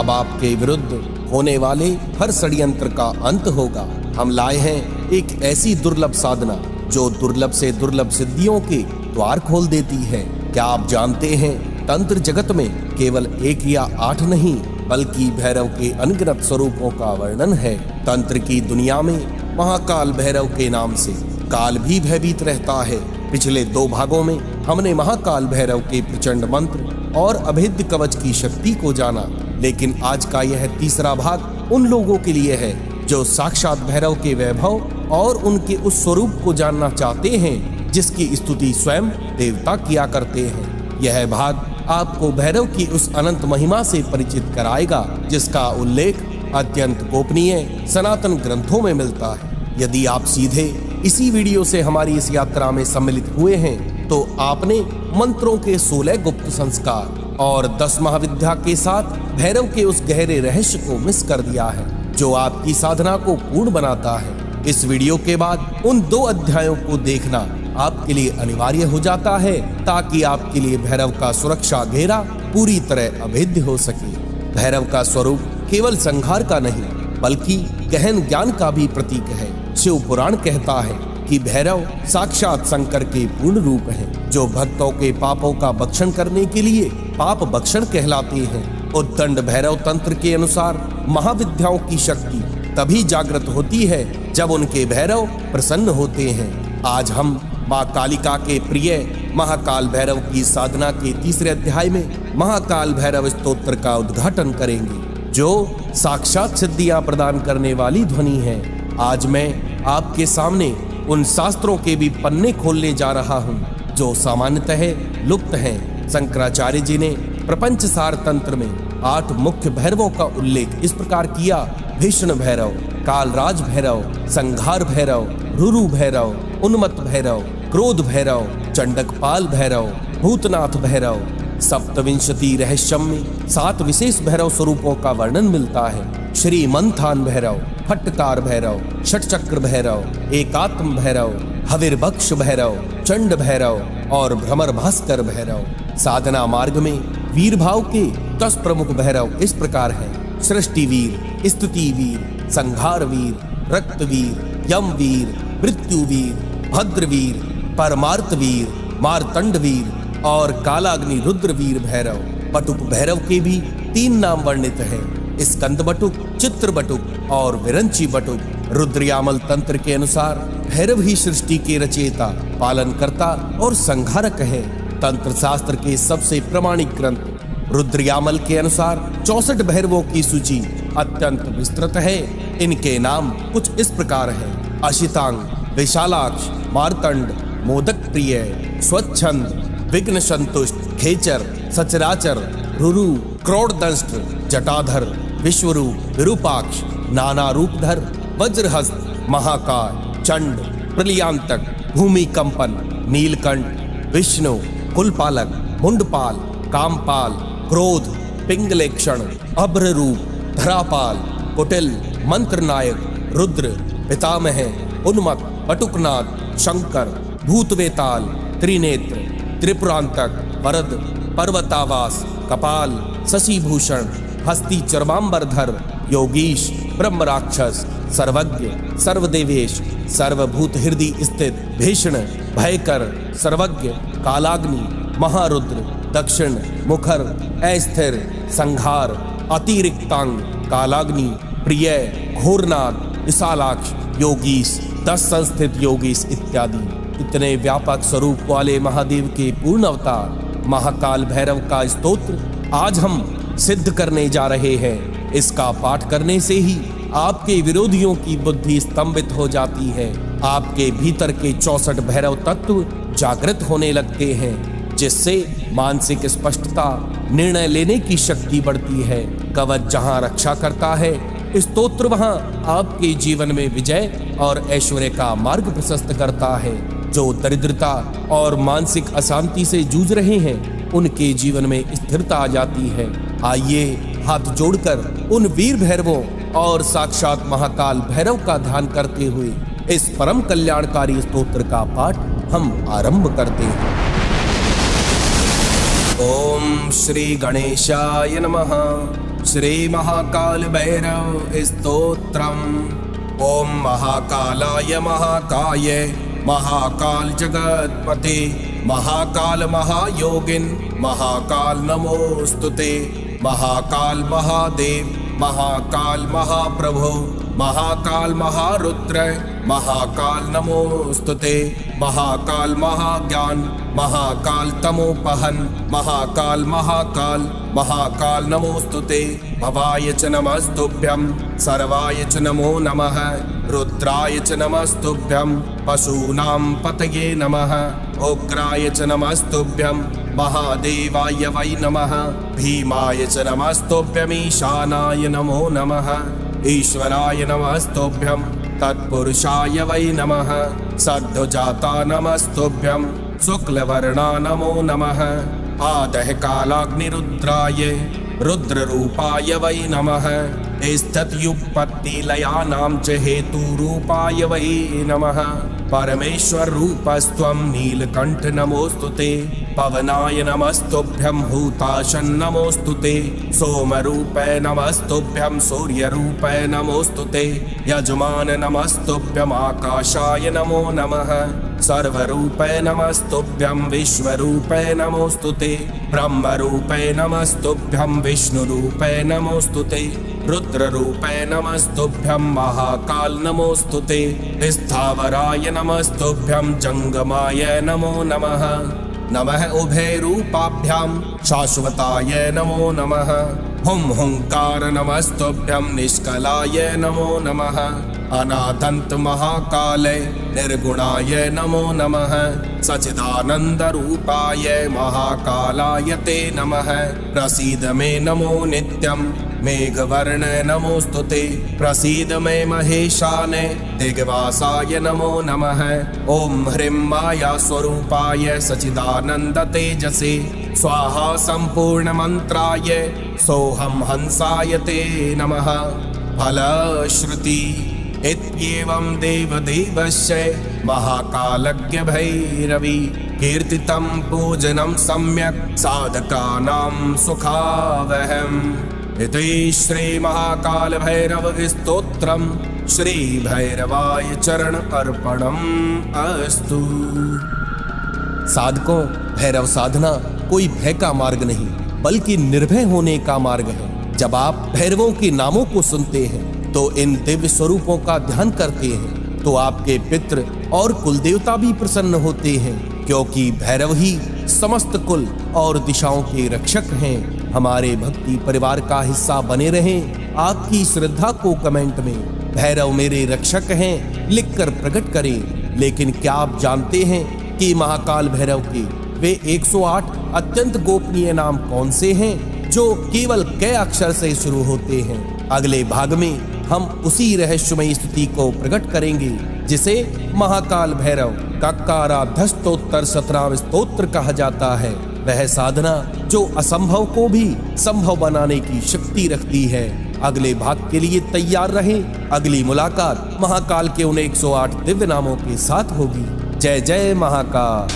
अब आपके विरुद्ध होने वाले हर षड्यंत्र का अंत होगा। हम लाए हैं एक ऐसी दुर्लभ साधना जो दुर्लभ से दुर्लभ सिद्धियों के द्वार खोल देती है। क्या आप जानते हैं, तंत्र जगत में केवल 1 या 8 नहीं बल्कि भैरव के अनगिनत स्वरूपों का वर्णन है। तंत्र की दुनिया में महाकाल भैरव के नाम से काल भी भयभीत रहता है। पिछले 2 भागों में हमने महाकाल भैरव के प्रचंड मंत्र और अभेद्य कवच की शक्ति को जाना, लेकिन आज का यह तीसरा भाग उन लोगों के लिए है जो साक्षात भैरव के वैभव और उनके उस स्वरूप को जानना चाहते हैं जिसकी स्तुति स्वयं देवता किया करते हैं। यह भाग आपको भैरव की उस अनंत महिमा से परिचित कराएगा जिसका उल्लेख अत्यंत गोपनीय सनातन ग्रंथों में मिलता है। यदि आप सीधे इसी वीडियो से हमारी इस यात्रा में सम्मिलित हुए हैं तो आपने मंत्रों के 16 गुप्त संस्कार और 10 महाविद्या के साथ भैरव के उस गहरे रहस्य को मिस कर दिया है जो आपकी साधना को पूर्ण बनाता है। इस वीडियो के बाद उन 2 अध्यायों को देखना आपके लिए अनिवार्य हो जाता है ताकि आपके लिए भैरव का सुरक्षा घेरा पूरी तरह अभेद्य हो सके। भैरव का स्वरूप केवल संहार का नहीं बल्कि गहन ज्ञान का भी प्रतीक है। शिव पुराण कहता है कि भैरव साक्षात शंकर के पूर्ण रूप हैं, जो भक्तों के पापों का भक्षण करने के लिए पाप भक्षण कहलाते हैं। उद्दंड भैरव तंत्र के अनुसार महाविद्याओं की शक्ति तभी जागृत होती है जब उनके भैरव प्रसन्न होते हैं। आज हम माँ कालिका के प्रिय महाकाल भैरव की साधना के तीसरे अध्याय में महाकाल भैरव स्तोत्र का उद्घाटन करेंगे जो साक्षात सिद्धियां प्रदान करने वाली ध्वनि है। आज मैं आपके सामने उन शास्त्रों के भी पन्ने खोलने जा रहा हूँ जो सामान्यतः लुप्त हैं। शंकराचार्य जी ने प्रपंच सार तंत्र में 8 मुख्य भैरवों का उल्लेख इस प्रकार किया: भीषण भैरव, कालराज भैरव, संघार भैरव, रुरु भैरव, उन्मत्त भैरव, क्रोध भैरव, चंडकपाल भैरव, भूतनाथ भैरव। सप्तविंशति रहस्यम में 7 विशेष भैरव स्वरूपों का वर्णन मिलता है: श्री मंथान भैरव, फटकार भैरव, षटचक्र भैरव, एकात्म भैरव, हविर्भक्ष भैरव, चंड भैरव और भ्रमर भास्कर भैरव। साधना मार्ग में वीर भाव के 10 प्रमुख भैरव इस प्रकार हैं: सृष्टि वीर, स्तुति वीर, संहार वीर, रक्त वीर, यम वीर, मृत्यु वीर, भद्र वीर, परमार्थ वीर, मारतंड वीर और कालाग्नि रुद्र वीर भैरव। बटुक भैरव के भी 3 नाम वर्णित हैं: स्कंद बटुक, चित्र बटुक और विरंची बटुक। रुद्रयामल तंत्र के अनुसार भैरव ही सृष्टि के रचयिता, पालनकर्ता और संहारक है। तंत्र शास्त्र के सबसे प्रामाणिक ग्रंथ रुद्रयामल के अनुसार 64 भैरवों की सूची अत्यंत विस्तृत है। इनके नाम कुछ इस प्रकार हैं: अशितांग, विशालाक्ष, मार्तंड, मोदक प्रिय, स्वच्छंद, विघ्न संतुष्ट, खेचर, सचराचर, रुरु, क्रोड़दंष्ट, जटाधर, विश्वरूप, विरूपाक्ष, नाना रूपधर, वज्रहस्त, महाकाय, चंड, प्रलयांतक, भूमिकंपन, नीलकंठ, विष्णु, कुलपालक, मुंडपाल, कामपाल, क्रोध, पिंगलेक्षण, अभ्ररूप, धरापाल, कुटिल, मंत्रनायक, रुद्र, पितामह, उन्मत्त, बटुकनाथ, शंकर, भूतवेताल, त्रिनेत्र, त्रिपुरांतक, वरद, पर्वतावास, कपाल, शशिभूषण, हस्ती चर्मांबरधर, योगीश, ब्रह्म राक्षस, सर्वज्ञ, सर्वदेवेश, सर्वभूत हृदय स्थित, भीषण, भयकर, सर्वज्ञ, कालाग्नि, महारुद्र, दक्षिण, मुखर, अस्थिर, संहार, अतिरिक्तांग, कालाग्नि, प्रिय, घोरनाथ, विशालाक्ष, योगीश, 10 संस्थित योगीश इत्यादि। इतने व्यापक स्वरूप वाले महादेव के पूर्ण अवतार महाकाल भैरव का स्तोत्र आज हम सिद्ध करने जा रहे हैं। इसका पाठ करने से ही आपके विरोधियों की बुद्धि स्तंभित हो जाती है। आपके भीतर के 64 भैरव तत्व जागृत होने लगते हैं जिससे मानसिक स्पष्टता, निर्णय लेने की शक्ति बढ़ती है। कवच जहां रक्षा करता है, स्तोत्र वहां आपके जीवन में विजय और ऐश्वर्य का मार्ग प्रशस्त करता है। जो दरिद्रता और मानसिक अशांति से जूझ रहे हैं उनके जीवन में स्थिरता आ जाती है। आइए हाथ जोड़कर उन वीर भैरवों और साक्षात महाकाल भैरव का ध्यान करते हुए इस परम कल्याणकारी स्तोत्र का पाठ हम आरंभ करते हैं। ओम श्री गणेशाय नमः। श्री महाकाल भैरव स्तोत्रम। ओम महाकालाय महाकाय महाकाल जगतपते महाकाल महायोगिन महाकाल नमोस्तुते। महाकाल महादेव महाकाल महाप्रभो महाकाल महारुद्र महाकाल नमोस्तुते। महाकाल महाज्ञान महाकाल तमोपहन महाकाल महाकाल महाकाल नमोस्तुते। भवाय च नमस्तुभ्यं सर्वाय च नमो नमः। रुद्राय च नमस्तुभ्यं पशूनां पतये नमः। उग्राय च नमस्तुभ्यं महादेवाय वै नमः। भीमाय च नमस्तुभ्यमीशानाय नमो नमः। ईश्वराय नमस्तुभ्यं तत्पुरुषाय वै नमः। सद्वजाता नमस्तुभ्यं शुक्लवर्णा नमो नमः। आदः कालाग्निरुद्राय रुद्ररूपाय वै नमः। स्थित्युत्पत्तिलयानां च हेतुरूपाय वै नमः। परमेश्वर रूपस्त्वं नीलकंठ नमोस्तुते। पवनाय नमस्तुभ्यं भूताशन नमोस्तुते। सोमरूपे नमस्तुभ्यं सूर्यरूपे नमोस्तुते। यजमान नमस्तुभ्यं आकाशाय नमो नमः। सर्वरूपे नमस्तुभ्यं विश्वरूपे नमोस्तुते। ब्रह्मरूपे नमस्तुभ्यं विष्णुरूपे नमोस्तुते। रुद्ररूपे नमस्तुभ्यं महाकाल नमोस्तुते। स्थावराय नमस्तुभ्यं जंगमाय नमो नमः। नमः उभयरूपाभ्यां शाश्वताय नमो नमः। हुं हुंकार नमस्तुभ्यं निष्कलाय नमो नमः। अनादंत महाकाले निर्गुणाय नमो नमः। सच्चिदानंद रूपाय महाकालाय ते नमः। प्रसीद मे नमो नित्यं मेघवर्ण नमोस्तुते। प्रसीद मे महेशाने दिग्वासाय नमो नमः। ओम ह्रीं माया स्वरूपाय सच्चिदानंद तेजसे स्वाहा संपूर्ण मंत्राय सोहम हंसाय ते नमः। फलश्रुति इत्येवं देवदेवस्य महाकालज्ञ भैरवी कीर्तितं पूजनं सम्यक् साधकानां सुखावहम्। इति श्री महाकाल भैरव स्तोत्रम श्री भैरवाय चरण अर्पणम् अस्तु। साधकों, भैरव साधना कोई भय का मार्ग नहीं बल्कि निर्भय होने का मार्ग है। जब आप भैरवों के नामों को सुनते हैं तो इन दिव्य स्वरूपों का ध्यान करते हैं तो आपके पितृ और कुल देवता भी प्रसन्न होते हैं, क्योंकि भैरव ही समस्त कुल और दिशाओं के रक्षक हैं। हमारे भक्ति परिवार का हिस्सा बने रहें। आपकी श्रद्धा को कमेंट में भैरव मेरे रक्षक हैं लिखकर प्रकट करें। लेकिन क्या आप जानते हैं कि महाकाल भैरव के वे 108 अत्यंत गोपनीय नाम कौन से हैं जो केवल क अक्षर से शुरू होते हैं? अगले भाग में हम उसी रहस्यमयी स्तुति को प्रकट करेंगे जिसे महाकाल भैरव ककाराध्यस्तोत्तर 17 स्तोत्र कहा जाता है। वह साधना जो असंभव को भी संभव बनाने की शक्ति रखती है। अगले भाग के लिए तैयार रहें। अगली मुलाकात महाकाल के उन 108 दिव्य नामों के साथ होगी। जय जय महाकाल।